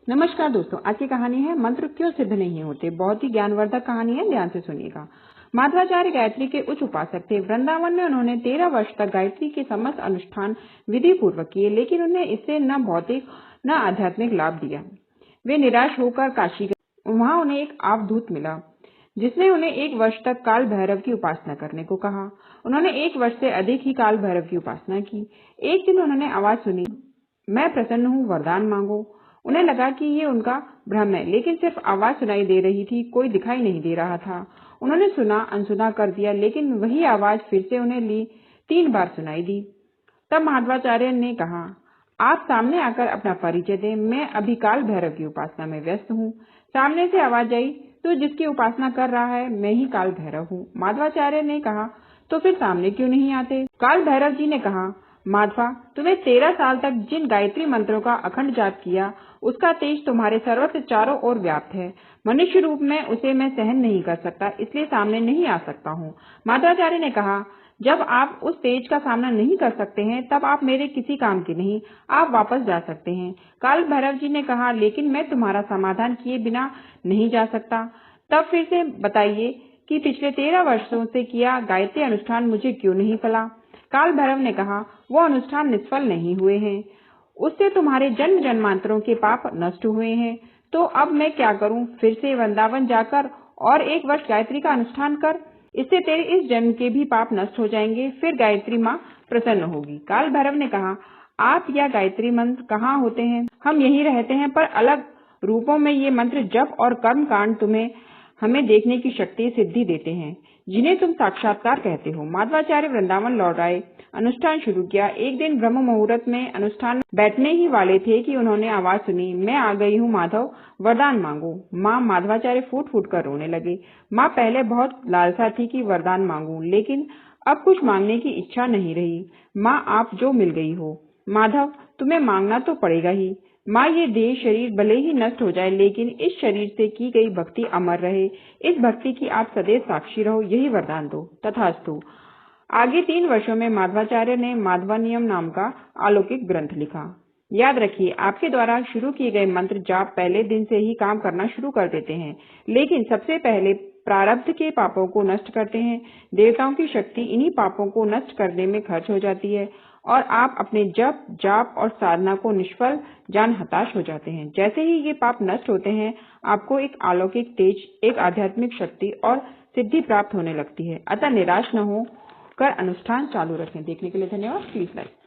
नमस्कार दोस्तों, आज की कहानी है मंत्र क्यों सिद्ध नहीं होते। बहुत ही ज्ञानवर्धक कहानी है, ध्यान से सुनिएगा। माधवाचार्य गायत्री के उच्च उपासक थे। वृंदावन में उन्होंने 13 वर्ष तक गायत्री के समस्त अनुष्ठान विधि पूर्वक किए, लेकिन उन्हें इससे न भौतिक न आध्यात्मिक लाभ दिया। वे निराश होकर काशी गए। वहां उन्हें एक अवधूत मिला जिसने उन्हें 1 वर्ष तक काल भैरव की उपासना करने को कहा। उन्होंने 1 वर्ष से अधिक ही काल भैरव की उपासना की। एक दिन उन्होंने आवाज सुनी, मैं प्रसन्न हूँ, वरदान मांगो। उन्हें लगा कि ये उनका भ्रम है, लेकिन सिर्फ आवाज सुनाई दे रही थी, कोई दिखाई नहीं दे रहा था। उन्होंने सुना अनसुना कर दिया, लेकिन वही आवाज फिर से उन्हें 3 बार सुनाई दी। तब माधवाचार्य ने कहा, आप सामने आकर अपना परिचय दें, मैं अभी काल भैरव की उपासना में व्यस्त हूँ। सामने से आवाज आई, तो जिसकी उपासना कर रहा है मैं ही काल भैरव हूँ। माधवाचार्य ने कहा, तो फिर सामने क्यों नहीं आते। काल भैरव जी ने कहा, माधवा, तुम्हें 13 साल तक जिन गायत्री मंत्रों का अखंड जाप किया, उसका तेज तुम्हारे सर्वत्र चारों ओर व्याप्त है। मनुष्य रूप में उसे मैं सहन नहीं कर सकता, इसलिए सामने नहीं आ सकता हूँ। माधवाचार्य ने कहा, जब आप उस तेज का सामना नहीं कर सकते हैं, तब आप मेरे किसी काम के नहीं, आप वापस जा सकते हैं। काल भैरव जी ने कहा, लेकिन मैं तुम्हारा समाधान किए बिना नहीं जा सकता। तब फिर से बताइए कि पिछले 13 वर्षों से किया गायत्री अनुष्ठान मुझे क्यों नहीं फला। काल भैरव ने कहा, वो अनुष्ठान निष्फल नहीं हुए हैं, उससे तुम्हारे जन्म जन्मांतरों के पाप नष्ट हुए हैं। तो अब मैं क्या करूं, फिर से वृंदावन जाकर और 1 वर्ष गायत्री का अनुष्ठान कर, इससे तेरे इस जन्म के भी पाप नष्ट हो जाएंगे, फिर गायत्री माँ प्रसन्न होगी। काल भैरव ने कहा, आप या गायत्री मंत्र कहाँ होते हैं, हम यहीं रहते हैं, पर अलग रूपों में ये मंत्र जप और कर्म कांड तुम्हें हमें देखने की शक्ति सिद्धि देते हैं, जिन्हें तुम साक्षात्कार कहते हो। माधवाचार्य वृंदावन लौट आए, अनुष्ठान शुरू किया। एक दिन ब्रह्म मुहूर्त में अनुष्ठान बैठने ही वाले थे कि उन्होंने आवाज सुनी, मैं आ गई हूँ माधव, वरदान मांगो। माँ माधवाचार्य फूट फूट कर रोने लगे। माँ पहले बहुत लालसा थी कि वरदान मांगू, लेकिन अब कुछ मांगने की इच्छा नहीं रही। माँ आप जो मिल गई हो। माधव, तुम्हें मांगना तो पड़ेगा ही। माँ ये देह शरीर भले ही नष्ट हो जाए, लेकिन इस शरीर से की गई भक्ति अमर रहे, इस भक्ति की आप सदैव साक्षी रहो, यही वरदान दो। तथास्तु। आगे 3 वर्षों में माधवाचार्य ने माधवानियम नाम का अलौकिक ग्रंथ लिखा। याद रखिए, आपके द्वारा शुरू किए गए मंत्र जाप पहले दिन से ही काम करना शुरू कर देते हैं, लेकिन सबसे पहले प्रारब्ध के पापों को नष्ट करते हैं। देवताओं की शक्ति इन्हीं पापों को नष्ट करने में खर्च हो जाती है और आप अपने जप जाप और साधना को निष्फल जान हताश हो जाते हैं। जैसे ही ये पाप नष्ट होते हैं, आपको एक अलौकिक तेज, एक आध्यात्मिक शक्ति और सिद्धि प्राप्त होने लगती है। अतः निराश न हो कर अनुष्ठान चालू रखें। देखने के लिए धन्यवाद। Please like.